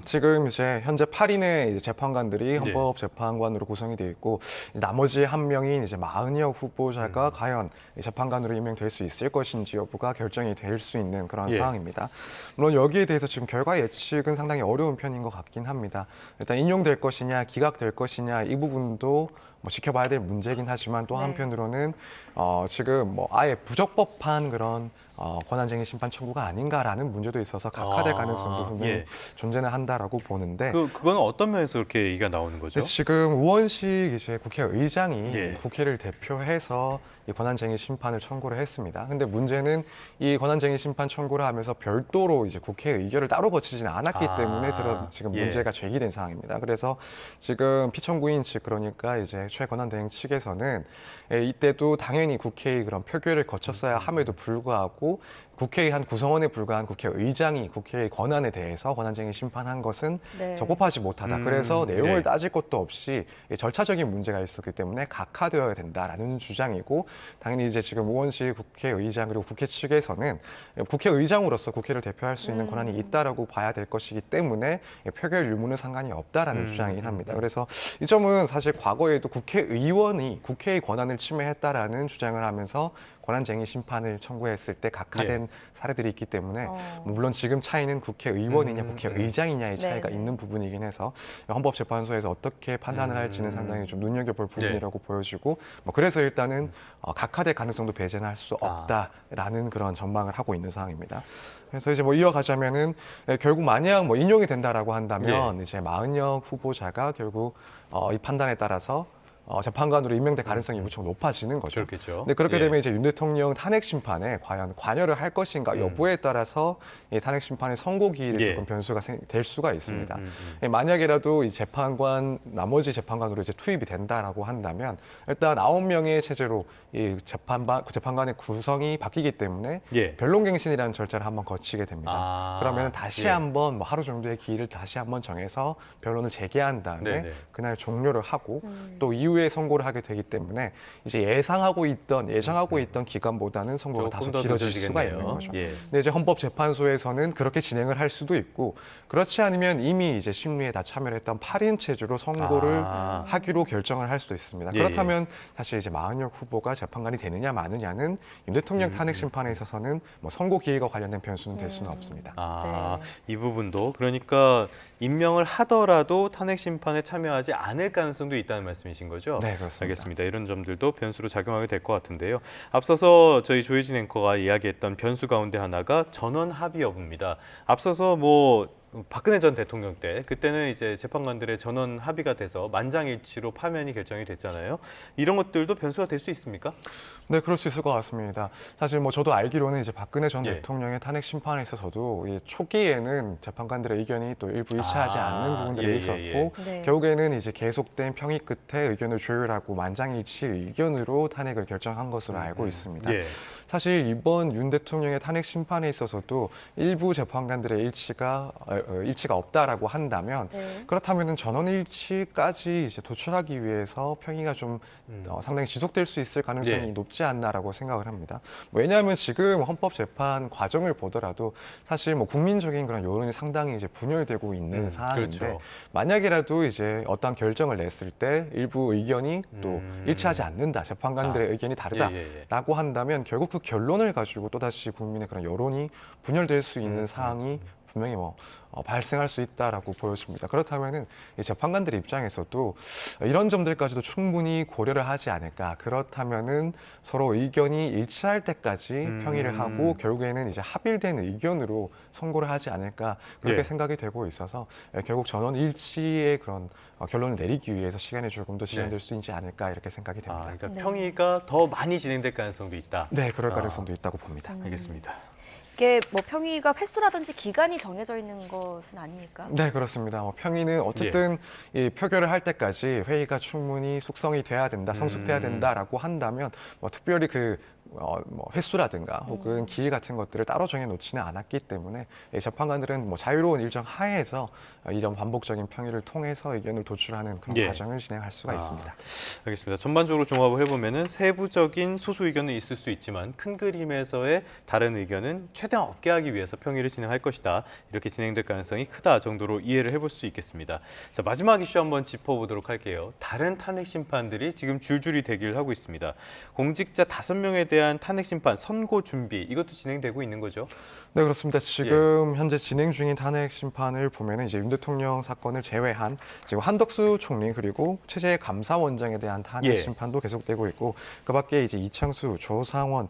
지금 이제 현재 8인의 이제 재판관들이 헌법재판관으로 구성이 되어 있고 나머지 한 명인 이제 마은혁 후보자가 과연 재판관으로 임명될 수 있을 것인지 여부가 결정이 될 수 있는 그런 상황입니다. 물론 여기에 대해서 지금 결과 예측은 상당히 어려운 편인 것 같긴 합니다. 일단 인용될 것이냐, 기각될 것이냐 이 부분도 뭐 지켜봐야 될 문제이긴 하지만 또 한편으로는 지금 뭐 아예 부적법한 그런 권한쟁의 심판 청구가 아닌가라는 문제도 있어서 각하될 가능성도 분명히 존재는 한다라고 보는데 그거는 어떤 면에서 그렇게 얘기가 나오는 거죠? 지금 우원식 이제 국회의장이 국회를 대표해서 이 권한쟁의 심판을 청구를 했습니다. 근데 문제는 이 권한쟁의 심판 청구를 하면서 별도로 이제 국회 의결을 따로 거치지는 않았기 때문에 지금 문제가 제기된 상황입니다. 그래서 지금 피청구인 측 그러니까 이제 최권한대행 측에서는 이때도 당연히 국회의 그런 표결을 거쳤어야 함에도 불구하고 국회의 한 구성원에 불과한 국회의장이 국회의 권한에 대해서 권한쟁의 심판한 것은 적법하지 못하다. 그래서 내용을 따질 것도 없이 절차적인 문제가 있었기 때문에 각하되어야 된다라는 주장이고 당연히 이제 지금 우원식 국회의장 그리고 국회 측에서는 국회의장으로서 국회를 대표할 수 있는 권한이 있다라고 봐야 될 것이기 때문에 표결 유무는 상관이 없다라는 주장이긴 합니다. 그래서 이 점은 사실 과거에도 국회의원이 국회의 권한을 침해했다라는 주장을 하면서 권한쟁의 심판을 청구했을 때 각하된 사례들이 있기 때문에 물론 지금 차이는 국회의원이냐 국회의장이냐의 차이가 있는 부분이긴 해서 헌법재판소에서 어떻게 판단을 할지는 상당히 좀 눈여겨볼 부분이라고 보여지고 뭐 그래서 일단은 각하될 가능성도 배제는 할 수 없다라는 그런 전망을 하고 있는 상황입니다. 그래서 이제 뭐 이어가자면은 결국 만약 뭐 인용이 된다라고 한다면 이제 마은혁 후보자가 결국 이 판단에 따라서 재판관으로 임명될 가능성이 무척 높아지는 거죠. 그렇겠죠. 근데 그렇게 되면 이제 윤 대통령 탄핵 심판에 과연 관여를 할 것인가 여부에 따라서 이 탄핵 심판의 선고 기일에 조금 변수가 될 수가 있습니다. 만약이라도 이 나머지 재판관으로 이제 투입이 된다라고 한다면 일단 9명의 체제로 이 재판관의 구성이 바뀌기 때문에 변론갱신이라는 절차를 한번 거치게 됩니다. 그러면 다시 한번 뭐 하루 정도의 기일을 다시 한번 정해서 변론을 재개한 다음에 그날 종료를 하고 또 이후에 선고를 하게 되기 때문에 이제 예정하고 있던 기간보다는 선고가 다소 길어질 수가 있는 거죠. 근데 이제 헌법재판소에서는 그렇게 진행을 할 수도 있고 그렇지 않으면 이미 이제 심리에 다 참여를 했던 8인 체제로 선고를 하기로 결정을 할 수도 있습니다. 그렇다면 사실 이제 마은혁 후보가 재판관이 되느냐 마느냐는 윤 대통령 탄핵 심판에 있어서는 뭐 선고 기일과 관련된 변수는 될 수는 없습니다. 이 부분도 그러니까 임명을 하더라도 탄핵 심판에 참여하지 않을 가능성도 있다는 말씀이신 거죠? 네, 그렇습니다. 알겠습니다. 이런 점들도 변수로 작용하게 될 것 같은데요. 앞서서 저희 조혜진 앵커가 이야기했던 변수 가운데 하나가 전원 합의 여부입니다. 앞서서 뭐 박근혜 전 대통령 때 그때는 이제 재판관들의 전원 합의가 돼서 만장일치로 파면이 결정이 됐잖아요. 이런 것들도 변수가 될 수 있습니까? 네, 그럴 수 있을 것 같습니다. 사실 뭐 저도 알기로는 이제 박근혜 전 예. 대통령의 탄핵 심판에 있어서도 이 초기에는 재판관들의 의견이 또 일부 일치하지 않는 부분들이 있었고 네. 결국에는 이제 계속된 평의 끝에 의견을 조율하고 만장일치 의견으로 탄핵을 결정한 것으로 알고 있습니다. 예. 사실 이번 윤 대통령의 탄핵 심판에 있어서도 일부 재판관들의 일치가 없다라고 한다면 네. 그렇다면은 전원 일치까지 이제 도출하기 위해서 평의가 좀 상당히 지속될 수 있을 가능성이 예. 높지 않나라고 생각을 합니다. 왜냐하면 지금 헌법재판 과정을 보더라도 사실 뭐 국민적인 그런 여론이 상당히 이제 분열되고 있는 상황인데 그렇죠. 만약이라도 이제 어떤 결정을 냈을 때 일부 의견이 또 일치하지 않는다, 재판관들의 의견이 다르다라고 한다면 결국 그 결론을 가지고 또다시 국민의 그런 여론이 분열될 수 있는 상황이 분명히 발생할 수 있다라고 보여집니다. 그렇다면은 이 재판관들의 입장에서도 이런 점들까지도 충분히 고려를 하지 않을까. 그렇다면은 서로 의견이 일치할 때까지 평의를 하고 결국에는 이제 합일된 의견으로 선고를 하지 않을까 그렇게 예. 생각이 되고 있어서 결국 전원 일치의 그런 결론을 내리기 위해서 시간이 조금 더 지연될 수 있지 않을까 이렇게 생각이 됩니다. 그러니까 네. 평의가 더 많이 진행될 가능성도 있다. 네, 그럴 가능성도 있다고 봅니다. 알겠습니다. 이게 뭐 평의가 횟수라든지 기간이 정해져 있는 것은 아닙니까? 네, 그렇습니다. 평의는 어쨌든 이 표결을 할 때까지 회의가 충분히 숙성이 돼야 된다, 성숙돼야 된다라고 한다면 뭐 특별히 뭐 횟수라든가 혹은 기일 같은 것들을 따로 정해놓지는 않았기 때문에 재판관들은 뭐 자유로운 일정 하에서 이런 반복적인 평의를 통해서 의견을 도출하는 그런 예. 과정을 진행할 수가 있습니다. 알겠습니다. 전반적으로 종합을 해보면은 세부적인 소수 의견은 있을 수 있지만 큰 그림에서의 다른 의견은 최대한 없게 하기 위해서 평의를 진행할 것이다. 이렇게 진행될 가능성이 크다 정도로 이해를 해볼 수 있겠습니다. 자, 마지막 이슈 한번 짚어보도록 할게요. 다른 탄핵 심판들이 지금 줄줄이 대기를 하고 있습니다. 공직자 5명에 대한 탄핵 심판 선고 준비 이것도 진행되고 있는 거죠? 네, 그렇습니다. 지금 현재 진행 중인 탄핵 심판을 보면은 이제 윤 대통령 사건을 제외한 지금 한덕수 총리 그리고 최재 감사원장에 대한 탄핵 예. 심판도 계속되고 있고 그밖에 이제 이창수, 조상원,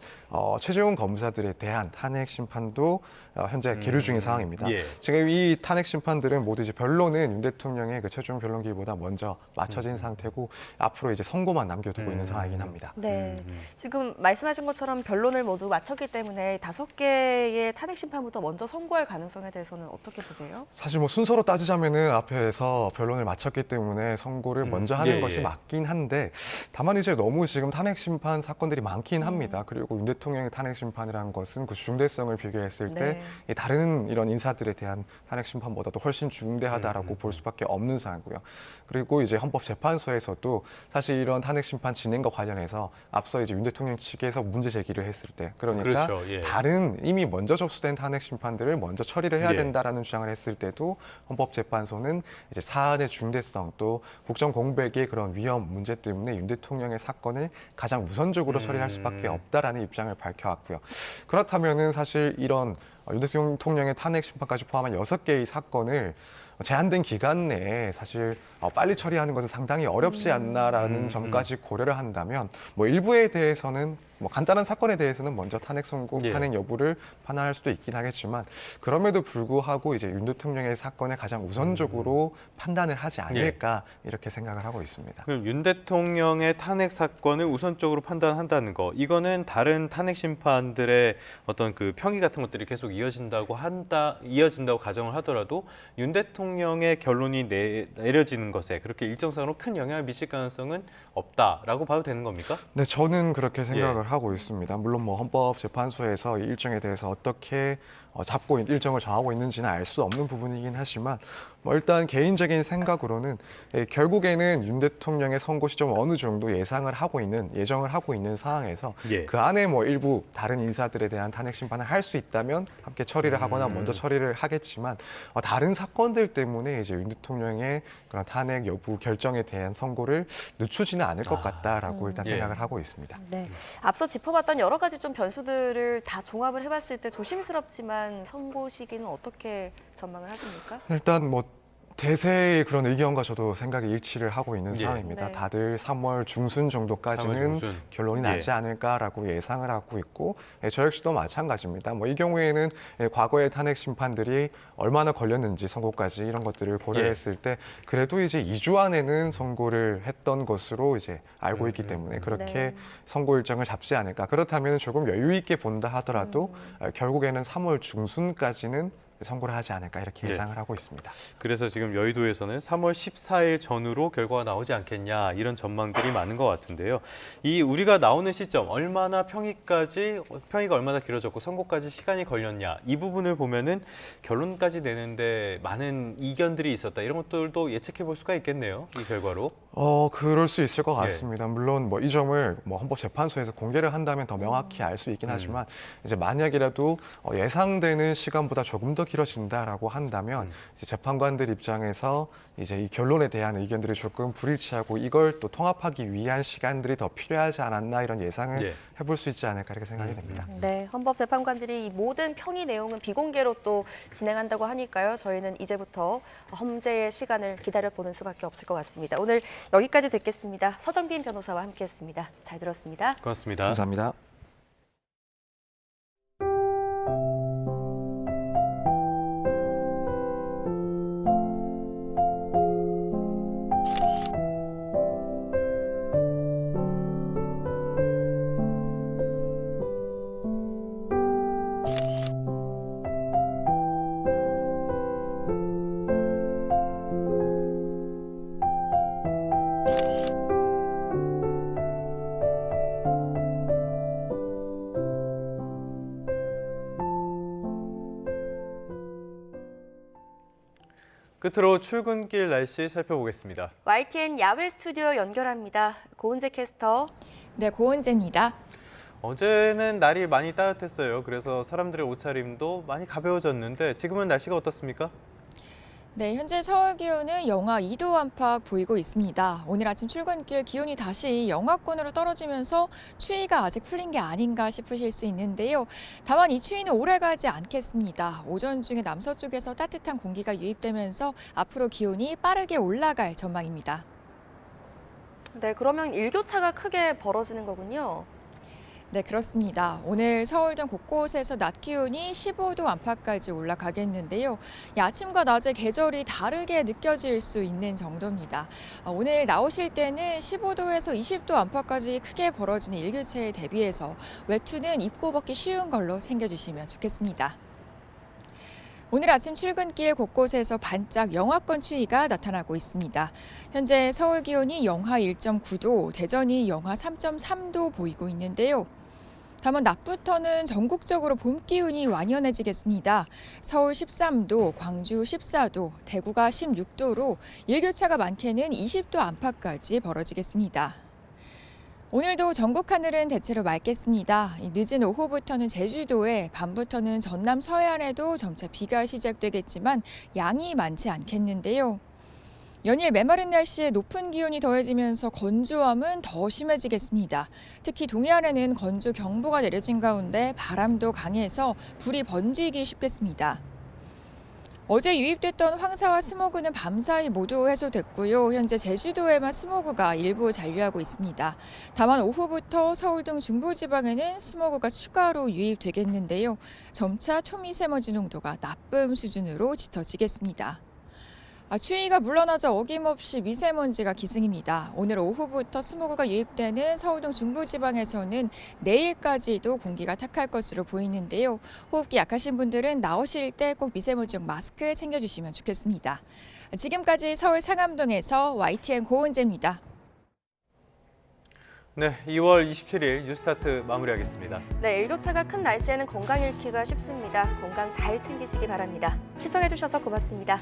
최재형 검사들에 대한 탄핵 심판도 현재 계류 중인 상황입니다. 예. 지금 이 탄핵 심판들은 모두 이제 변론은 윤 대통령의 그 최종 변론기일보다 먼저 마쳐진 상태고 앞으로 이제 선고만 남겨두고 있는 상황이긴 합니다. 네. 지금 말씀하신 것처럼 변론을 모두 마쳤기 때문에 5개의 탄핵 심판부터 먼저 선고할 가능성에 대해서는 어떻게 보세요? 사실 뭐 순서로 따지자면은 앞에서 변론을 마쳤기 때문에 선고를 먼저 하는 예, 것이 예. 맞긴 한데 다만 이제 너무 지금 탄핵 심판 사건들이 많긴 합니다. 그리고 윤 대통령의 탄핵 심판이라는 것은 그 중대성을 비교했을 때 네. 이 다른 이런 인사들에 대한 탄핵 심판보다도 훨씬 중대하다라고 볼 수밖에 없는 상황이고요. 그리고 이제 헌법재판소에서도 사실 이런 탄핵 심판 진행과 관련해서 앞서 이제 윤 대통령 측에서 문제 제기를 했을 때 그러니까 그렇죠. 예. 다른 이미 먼저 접수된 탄핵 심판들을 먼저 처리를 해야 예. 된다라는 주장을 했을 때도 헌법재판소는 이제 사안의 중대성 또 국정 공백의 그런 위험 문제 때문에 윤 대통령의 사건을 가장 우선적으로 처리할 수밖에 없다라는 입장을 밝혀왔고요. 그렇다면은 사실 이런 윤 대통령의 탄핵 심판까지 포함한 6개의 사건을 제한된 기간 내에 사실 빨리 처리하는 것은 상당히 어렵지 않나라는 점까지 고려를 한다면 뭐 일부에 대해서는 뭐 간단한 사건에 대해서는 먼저 탄핵 선고, 예. 탄핵 여부를 판단할 수도 있긴 하겠지만 그럼에도 불구하고 이제 윤 대통령의 사건을 가장 우선적으로 판단을 하지 않을까 이렇게 생각을 하고 있습니다. 그럼 윤 대통령의 탄핵 사건을 우선적으로 판단한다는 거, 이거는 다른 탄핵 심판들의 어떤 그 평의 같은 것들이 계속 이어진다고 가정을 하더라도 윤 대통령의 결론이 내려지는 것에 그렇게 일정상으로 큰 영향을 미칠 가능성은 없다라고 봐도 되는 겁니까? 네, 저는 그렇게 생각을 하고 있습니다. 물론 뭐 헌법재판소에서 이 일정에 대해서 어떻게 일정을 정하고 있는지는 알 수 없는 부분이긴 하지만 뭐 일단 개인적인 생각으로는 결국에는 윤 대통령의 선고 시점을 어느 정도 예정을 하고 있는 상황에서 예. 그 안에 뭐 일부 다른 인사들에 대한 탄핵 심판을 할 수 있다면 함께 처리를 하거나 먼저 처리를 하겠지만 다른 사건들 때문에 이제 윤 대통령의 그런 탄핵 여부 결정에 대한 선고를 늦추지는 않을 것 같다라고 일단 예. 생각을 하고 있습니다. 네. 앞서 짚어봤던 여러 가지 좀 변수들을 다 종합을 해봤을 때 조심스럽지만 선고 시기는 어떻게 전망을 하십니까? 일단 뭐 대세의 그런 의견과 저도 생각이 일치를 하고 있는 예. 상황입니다. 네. 다들 3월 중순 정도까지는 3월 중순. 결론이 예. 나지 않을까라고 예상을 하고 있고 저 역시도 마찬가지입니다. 뭐 이 경우에는 과거의 탄핵 심판들이 얼마나 걸렸는지 선고까지 이런 것들을 고려했을 때 그래도 이제 2주 안에는 선고를 했던 것으로 이제 알고 있기 때문에 그렇게 네. 선고 일정을 잡지 않을까. 그렇다면 조금 여유 있게 본다 하더라도 결국에는 3월 중순까지는 선고를 하지 않을까 이렇게 예. 예상을 하고 있습니다. 그래서 지금 여의도에서는 3월 14일 전후로 결과가 나오지 않겠냐 이런 전망들이 많은 것 같은데요. 이 우리가 나오는 시점 얼마나 평의가 얼마나 길어졌고 선고까지 시간이 걸렸냐 이 부분을 보면은 결론까지 내는데 많은 이견들이 있었다 이런 것들도 예측해 볼 수가 있겠네요. 이 결과로. 그럴 수 있을 것 같습니다. 물론 뭐 이 점을 뭐 헌법재판소에서 공개를 한다면 더 명확히 알 수 있긴 하지만 이제 만약이라도 예상되는 시간보다 조금 더 길어진다라고 한다면 이제 재판관들 입장에서 이제 이 결론에 대한 의견들이 조금 불일치하고 이걸 또 통합하기 위한 시간들이 더 필요하지 않았나 이런 예상을 해볼 수 있지 않을까 이렇게 생각이 됩니다. 네, 헌법재판관들이 이 모든 평의 내용은 비공개로 또 진행한다고 하니까요. 저희는 이제부터 헌재의 시간을 기다려보는 수밖에 없을 것 같습니다. 오늘 여기까지 듣겠습니다. 서정빈 변호사와 함께했습니다. 잘 들었습니다. 고맙습니다. 감사합니다. 끝으로 출근길 날씨 살펴보겠습니다. YTN 야외 스튜디오 연결합니다. 고은재 캐스터. 네, 고은재입니다. 어제는 날이 많이 따뜻했어요. 그래서 사람들의 옷차림도 많이 가벼워졌는데 지금은 날씨가 어떻습니까? 네, 현재 서울 기온은 영하 2도 안팎 보이고 있습니다. 오늘 아침 출근길 기온이 다시 영하권으로 떨어지면서 추위가 아직 풀린 게 아닌가 싶으실 수 있는데요. 다만 이 추위는 오래가지 않겠습니다. 오전 중에 남서쪽에서 따뜻한 공기가 유입되면서 앞으로 기온이 빠르게 올라갈 전망입니다. 네, 그러면 일교차가 크게 벌어지는 거군요. 네, 그렇습니다. 오늘 서울 등 곳곳에서 낮 기온이 15도 안팎까지 올라가겠는데요. 아침과 낮의 계절이 다르게 느껴질 수 있는 정도입니다. 오늘 나오실 때는 15도에서 20도 안팎까지 크게 벌어지는 일교차에 대비해서 외투는 입고 벗기 쉬운 걸로 챙겨주시면 좋겠습니다. 오늘 아침 출근길 곳곳에서 반짝 영하권 추위가 나타나고 있습니다. 현재 서울 기온이 영하 1.9도, 대전이 영하 3.3도 보이고 있는데요. 다만 낮부터는 전국적으로 봄 기온이 완연해지겠습니다. 서울 13도, 광주 14도, 대구가 16도로 일교차가 많게는 20도 안팎까지 벌어지겠습니다. 오늘도 전국 하늘은 대체로 맑겠습니다. 늦은 오후부터는 제주도에, 밤부터는 전남 서해안에도 점차 비가 시작되겠지만 양이 많지 않겠는데요. 연일 메마른 날씨에 높은 기온이 더해지면서 건조함은 더 심해지겠습니다. 특히 동해안에는 건조경보가 내려진 가운데 바람도 강해서 불이 번지기 쉽겠습니다. 어제 유입됐던 황사와 스모그는 밤사이 모두 해소됐고요. 현재 제주도에만 스모그가 일부 잔류하고 있습니다. 다만 오후부터 서울 등 중부지방에는 스모그가 추가로 유입되겠는데요. 점차 초미세먼지 농도가 나쁨 수준으로 짙어지겠습니다. 추위가 물러나자 어김없이 미세먼지가 기승입니다. 오늘 오후부터 스모그가 유입되는 서울 등 중부지방에서는 내일까지도 공기가 탁할 것으로 보이는데요. 호흡기 약하신 분들은 나오실 때 꼭 미세먼지용 마스크 챙겨주시면 좋겠습니다. 지금까지 서울 상암동에서 YTN 고은재입니다. 네, 2월 27일 뉴스타트 마무리하겠습니다. 네, 일교차가 큰 날씨에는 건강 잃기가 쉽습니다. 건강 잘 챙기시기 바랍니다. 시청해주셔서 고맙습니다.